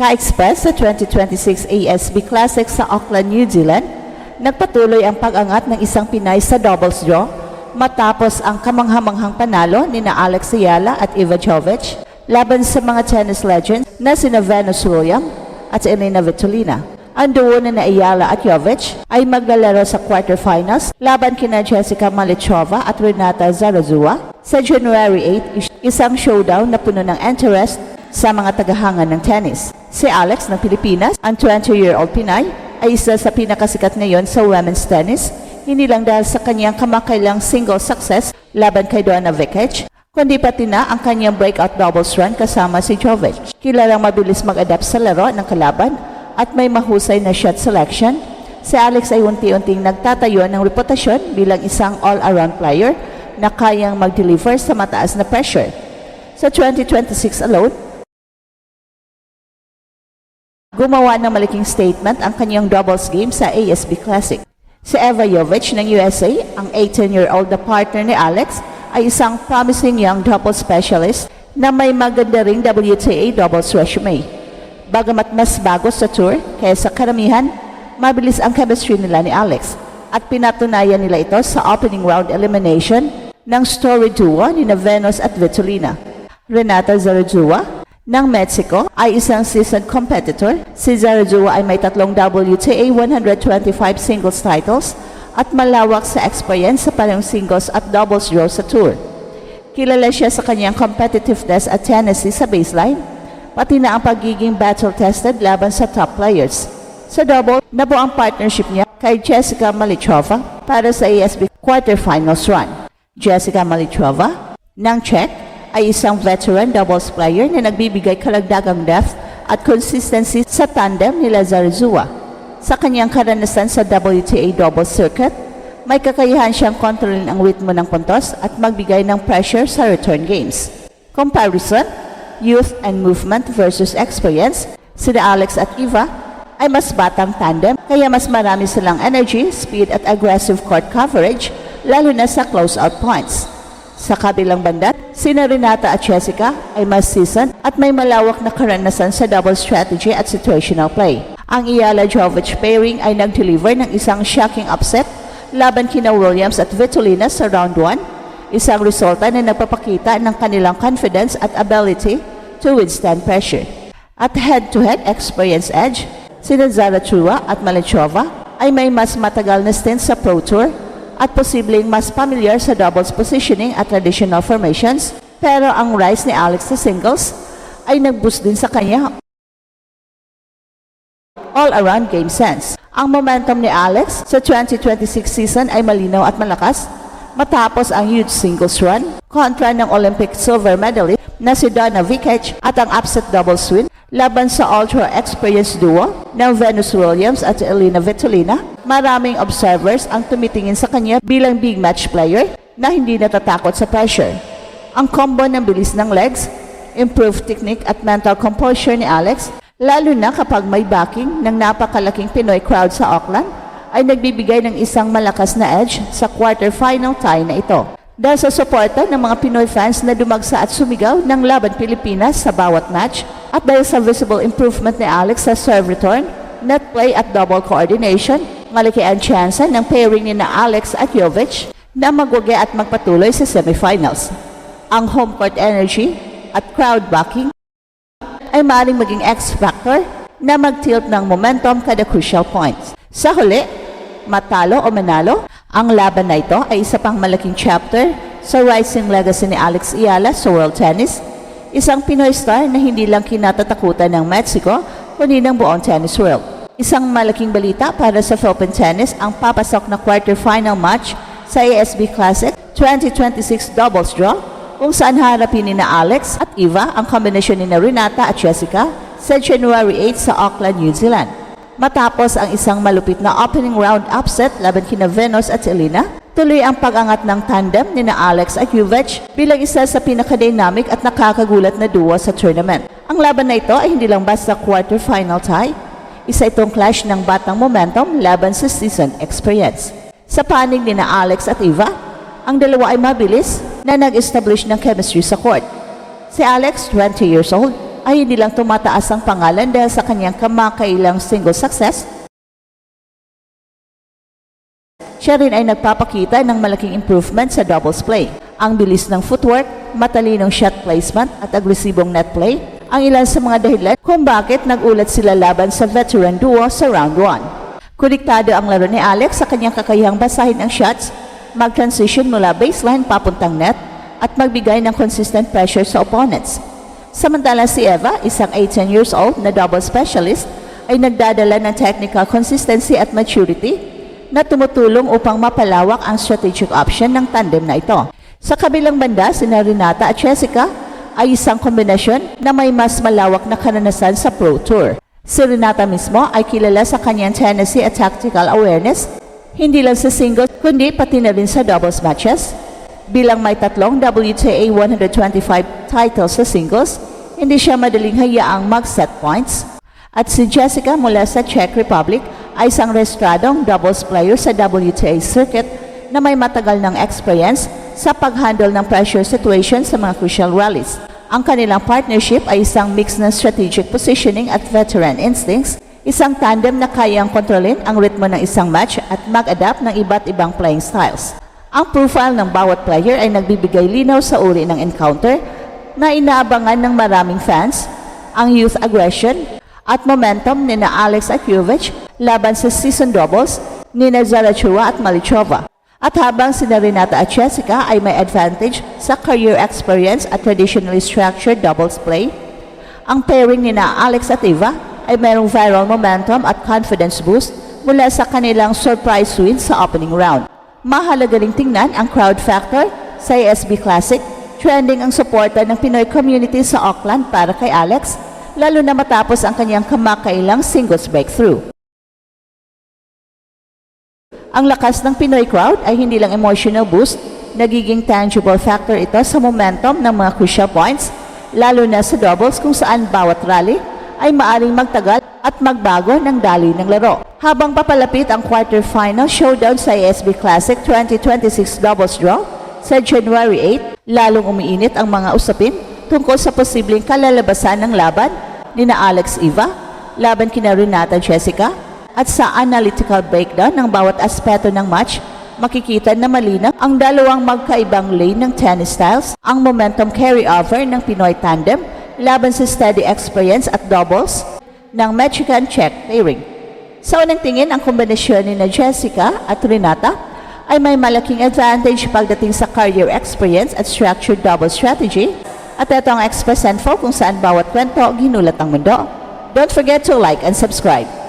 Ka-express sa 2026 ASB Classic sa Auckland, New Zealand, nagpatuloy ang pag-angat ng isang Pinay sa doubles draw matapos ang kamanghamanghang panalo ni na Alex Ayala at Iva Jovic laban sa mga tennis legends na sina Venus Williams at Elena Svitolina. Ang duo na Ayala at Jovic ay maglalaro sa quarterfinals laban kina Jessica Malichova at Renata Zarazua sa January 8, isang showdown na puno ng interest sa mga tagahanga ng tennis. Si Alex ng Pilipinas, ang 20-year-old Pinay, ay isa sa pinakasikat ngayon sa women's tennis, hindi lang dahil sa kanyang kamakailang single success laban kay Doana Vekic, kundi pati na ang kanyang breakout doubles run kasama si Jovic. Kilalang mabilis mag-adapt sa laro ng kalaban at may mahusay na shot selection, si Alex ay unti-unting nagtatayo ng reputasyon bilang isang all-around player na kayang mag-deliver sa mataas na pressure. Sa 2026 alone, gumawa ng malaking statement ang kanyang doubles game sa ASB Classic. Si Eva Jovic ng USA, ang 18-year-old na partner ni Alex, ay isang promising young doubles specialist na may maganda ring WTA doubles resume. Bagamat mas bago sa tour kaysa karamihan, mabilis ang chemistry nila ni Alex at pinatunayan nila ito sa opening round elimination ng story duo ni Venus at Svitolina. Renata Zarazua ng Mexico ay isang seasoned competitor. Si Zarazua ay may 3 WTA 125 singles titles at malawak sa experience sa parehong singles at doubles draw sa tour. Kilala siya sa kanyang competitiveness at tenacity sa baseline, pati na ang pagiging battle-tested laban sa top players. Sa double, nabuo ang partnership niya kay Jessica Malichova para sa ASB quarterfinals run. Jessica Malichova ng Czech ay isang veteran doubles player na nagbibigay karagdagang depth at consistency sa tandem nila Zarazua. Sa kanyang karanasan sa WTA doubles circuit, may kakayahan siyang kontrolin ang ritmo ng puntos at magbigay ng pressure sa return games. Comparison, youth and movement versus experience, sina Alex at Eva ay mas batang tandem kaya mas marami silang energy, speed at aggressive court coverage lalo na sa close-out points. Sa kabilang banda, sina Renata at Jessica ay mas seasoned at may malawak na karanasan sa double strategy at situational play. Ang Ayala-Jovic pairing ay nag-deliver ng isang shocking upset laban kina Williams at Svitolina sa round 1, isang resulta na nagpapakita ng kanilang confidence at ability to withstand pressure. At head-to-head experience edge, sina Zarazua at Malichova ay may mas matagal na stint sa Pro Tour at posibleng mas familiar sa doubles positioning at traditional formations, pero ang rise ni Alex sa singles ay nag-boost din sa kanya all-around game sense. Ang momentum ni Alex sa 2026 season ay malinaw at malakas matapos ang huge singles run kontra ng Olympic silver medalist na si Doana Vekic at ang upset doubles win laban sa ultra-experienced duo ng Venus Williams at Elena Svitolina. Maraming observers ang tumitingin sa kanya bilang big match player na hindi natatakot sa pressure. Ang combo ng bilis ng legs, improved technique at mental composure ni Alex, lalo na kapag may backing ng napakalaking Pinoy crowd sa Auckland, ay nagbibigay ng isang malakas na edge sa quarterfinal tie na ito. Dahil sa suporta ng mga Pinoy fans na dumagsa at sumigaw ng laban Pilipinas sa bawat match, at dahil sa visible improvement ni Alex sa serve return, net play at double coordination, malaki ang tsansa ng pairing ni na Alex at Jovic na magwagi at magpatuloy sa semifinals. Ang home court energy at crowd backing ay maaaring maging X-factor na mag-tilt ng momentum kada crucial points. Sa huli, matalo o manalo, ang laban na ito ay isa pang malaking chapter sa rising legacy ni Alex Ayala sa world tennis, isang Pinoy star na hindi lang kinatatakutan ng Mexico, kundi ng buong tennis world. Isang malaking balita para sa Philippine tennis ang papasok na quarterfinal match sa ASB Classic 2026 doubles draw, kung saan harapin ni na Alex at Eva ang kombinasyon ni na Renata at Jessica sa January 8 sa Auckland, New Zealand. Matapos ang isang malupit na opening round upset laban kina Venus at Elena, tuloy ang pag-angat ng tandem ni na Alex at Jovic bilang isa sa pinaka-dynamic at nakakagulat na duo sa tournament. Ang laban na ito ay hindi lang basta quarterfinal tie, isa itong clash ng batang momentum laban sa seasoned experience. Sa panig ni na Alex at Eva, ang dalawa ay mabilis na nag-establish ng chemistry sa court. Si Alex, 20 years old, ay hindi lang tumataas ang pangalan dahil sa kanyang kamakailang single success, siya rin ay nagpapakita ng malaking improvement sa doubles play. Ang bilis ng footwork, matalinong shot placement at agresibong net play ang ilan sa mga dahilan kung bakit nagulat sila laban sa veteran duo sa round 1. Konektado ang laro ni Alex sa kanyang kakayahang basahin ang shots, mag-transition mula baseline papuntang net at magbigay ng consistent pressure sa opponents. Samantala si Eva, isang 18 years old na double specialist, ay nagdadala ng technical consistency at maturity na tumutulong upang mapalawak ang strategic option ng tandem na ito. Sa kabilang banda, sina Renata at Jessica ay isang kombinasyon na may mas malawak na karanasan sa Pro Tour. Si Renata mismo ay kilala sa kanyang tenacity at tactical awareness, hindi lang sa singles kundi pati na rin sa doubles matches. Bilang may 3 WTA 125 titles sa singles, hindi siya madaling hayaang mag-set points. At si Jessica mula sa Czech Republic ay isang restradong doubles player sa WTA circuit na may matagal ng experience sa pag-handle ng pressure situation sa mga crucial rallies. Ang kanilang partnership ay isang mix ng strategic positioning at veteran instincts, isang tandem na kayang kontrolin ang ritmo ng isang match at mag-adapt ng iba't ibang playing styles. Ang profile ng bawat player ay nagbibigay linaw sa uri ng encounter na inaabangan ng maraming fans, ang youth aggression at momentum ni na Alex at Jovic laban sa season doubles ni na Zarachova at Malichova. At habang sina Renata at Jessica ay may advantage sa career experience at traditionally structured doubles play, ang pairing ni na Alex at Eva ay mayroong viral momentum at confidence boost mula sa kanilang surprise win sa opening round. Mahalaga ring tingnan ang crowd factor sa ASB Classic. Trending ang suporta ng Pinoy community sa Auckland para kay Alex, lalo na matapos ang kanyang kamakailang singles breakthrough. Ang lakas ng Pinoy crowd ay hindi lang emotional boost, nagiging tangible factor ito sa momentum ng mga crucial points, lalo na sa doubles kung saan bawat rally ay maaring magtagal at magbago ng daloy ng laro. Habang papalapit ang quarterfinal showdown sa ASB Classic 2026 doubles draw sa January 8, lalong umiinit ang mga usapin tungkol sa posibleng kalalabasan ng laban ni na Alex Eva, laban kina Renata Jessica, at sa analytical breakdown ng bawat aspeto ng match, makikita na malinaw ang dalawang magkaibang lane ng tennis styles, ang momentum carry-over ng Pinoy tandem laban sa steady experience at doubles ng Mexican-Czech pairing. Sa unang tingin, ang kombinasyon ni na Jessica at Renata ay may malaking advantage pagdating sa career experience at structured double strategy, at ito ang Express Info kung saan bawat kwento ginulat ang mundo. Don't forget to like and subscribe.